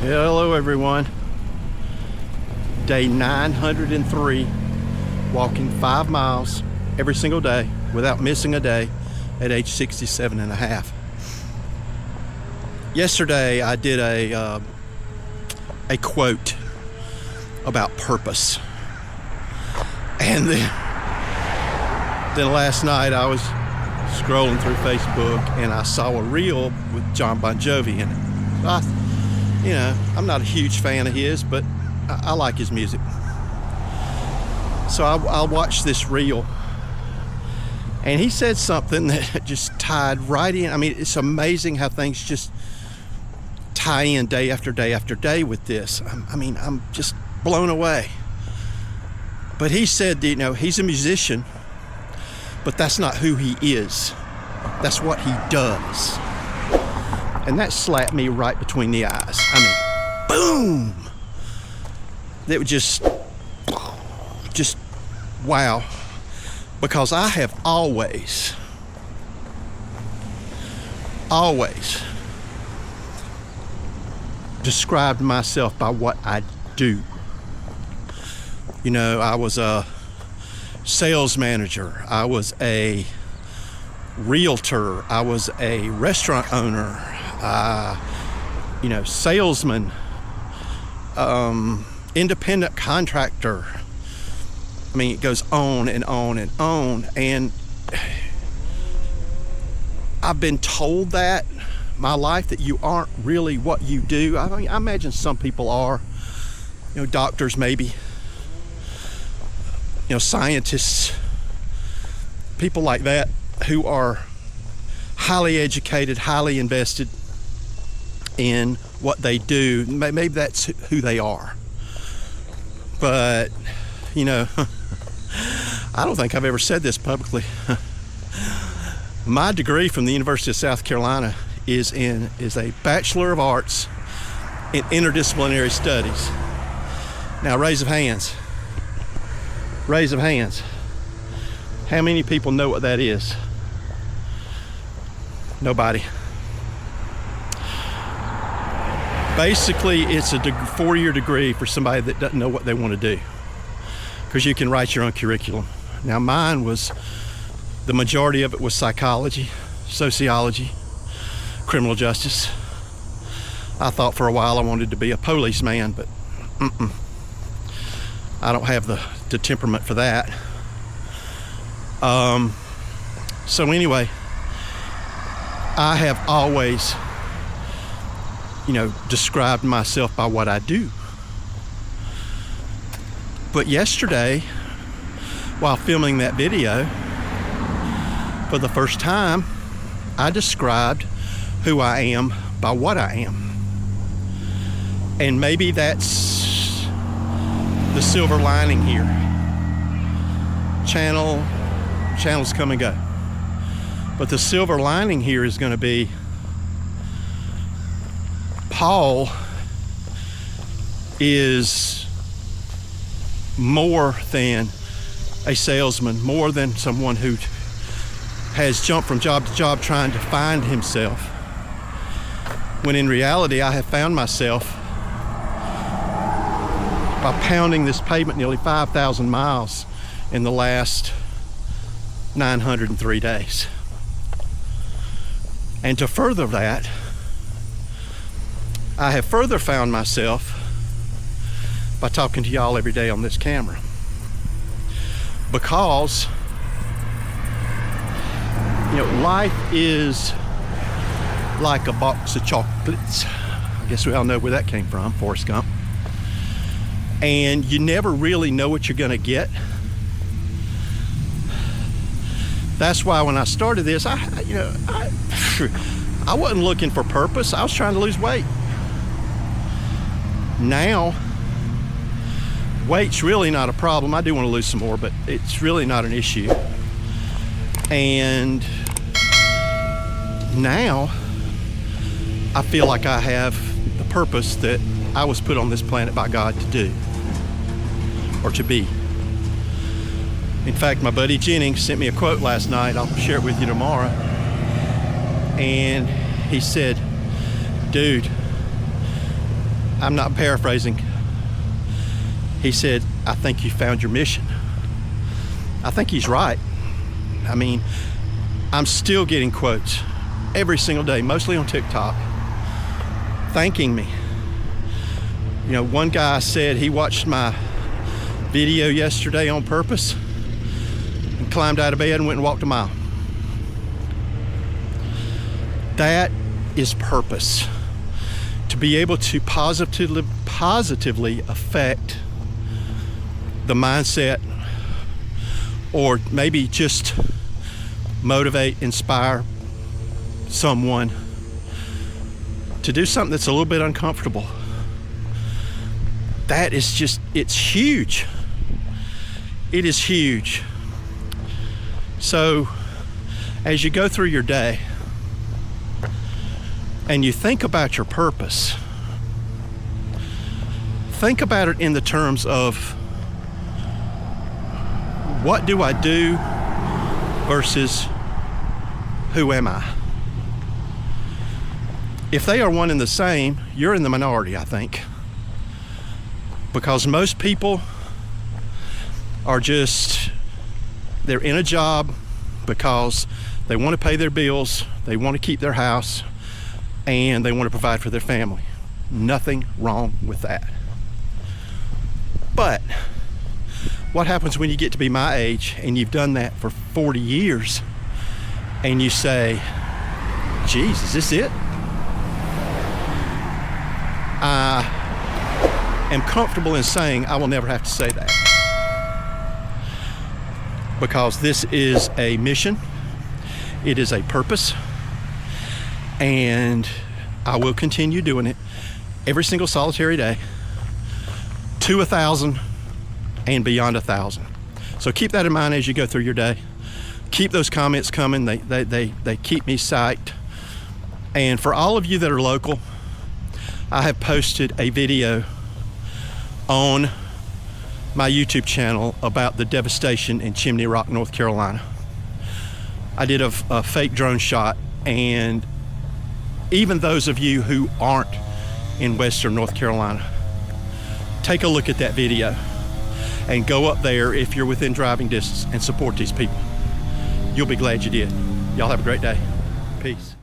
Hello everyone. Day 903, walking 5 miles every single day without missing a day at age 67 and a half. Yesterday I did a quote about purpose. And then last night I was scrolling through Facebook and I saw a reel with John Bon Jovi in it. I'm not a huge fan of his, but I like his music. So I watched this reel, and he said something that just tied right in. I mean, it's amazing how things just tie in day after day after day with this. I'm just blown away. But he said, he's a musician, but that's not who he is. That's what he does. And that slapped me right between the eyes. Boom! It was just wow. Because I have always described myself by what I do. I was a sales manager. I was a realtor. I was a restaurant owner. Salesman, independent contractor. It goes on and on and on. And I've been told that my life, that you aren't really what you do. I imagine some people are, doctors maybe, scientists, people like that who are highly educated, highly invested in what they do. Maybe that's who they are. But, I don't think I've ever said this publicly. My degree from the University of South Carolina is a Bachelor of Arts in Interdisciplinary Studies. Now, raise of hands. Raise of hands. How many people know what that is? Nobody. Basically, it's a 4-year degree for somebody that doesn't know what they want to do, because you can write your own curriculum. Now, mine was, the majority of it was psychology, sociology, criminal justice. I thought for a while I wanted to be a policeman, but I don't have the temperament for that. So anyway, I have always described myself by what I do. But yesterday, while filming that video, for the first time, I described who I am by what I am. And maybe that's the silver lining here. Channels come and go. But the silver lining here is going to be, Paul is more than a salesman, more than someone who has jumped from job to job trying to find himself, when in reality I have found myself by pounding this pavement nearly 5,000 miles in the last 903 days. And to further that, I have further found myself by talking to y'all every day on this camera. Because, life is like a box of chocolates. I guess we all know where that came from, Forrest Gump. And you never really know what you're gonna get. That's why when I started this, I wasn't looking for purpose. I was trying to lose weight. Now, weight's really not a problem. I do want to lose some more, but it's really not an issue. And now, I feel like I have the purpose that I was put on this planet by God to do, or to be. In fact, my buddy Jennings sent me a quote last night. I'll share it with you tomorrow. And he said, dude, I'm not paraphrasing. He said, I think you found your mission. I think he's right. I mean, I'm still getting quotes every single day, mostly on TikTok, thanking me. You know, one guy said he watched my video yesterday on purpose and climbed out of bed and went and walked a mile. That is purpose. To be able to positively affect the mindset, or maybe just motivate, inspire someone to do something that's a little bit uncomfortable. That is just, it's huge. It is huge. So as you go through your day and you think about your purpose, think about it in the terms of, what do I do versus who am I? If they are one and the same, you're in the minority, I think. Because most people are just, they're in a job because they want to pay their bills, they want to keep their house, and they want to provide for their family. Nothing wrong with that. But what happens when you get to be my age and you've done that for 40 years and you say, geez, is this it? I am comfortable in saying I will never have to say that, because this is a mission, it is a purpose, and I will continue doing it every single solitary day to 1,000 and beyond 1,000. So keep that in mind as you go through your day. Keep those comments coming. They keep me psyched. And for all of you that are local, I have posted a video on my YouTube channel about the devastation in Chimney Rock, North Carolina. I did a fake drone shot, and even those of you who aren't in Western North Carolina, take a look at that video and go up there if you're within driving distance and support these people. You'll be glad you did. Y'all have a great day. Peace.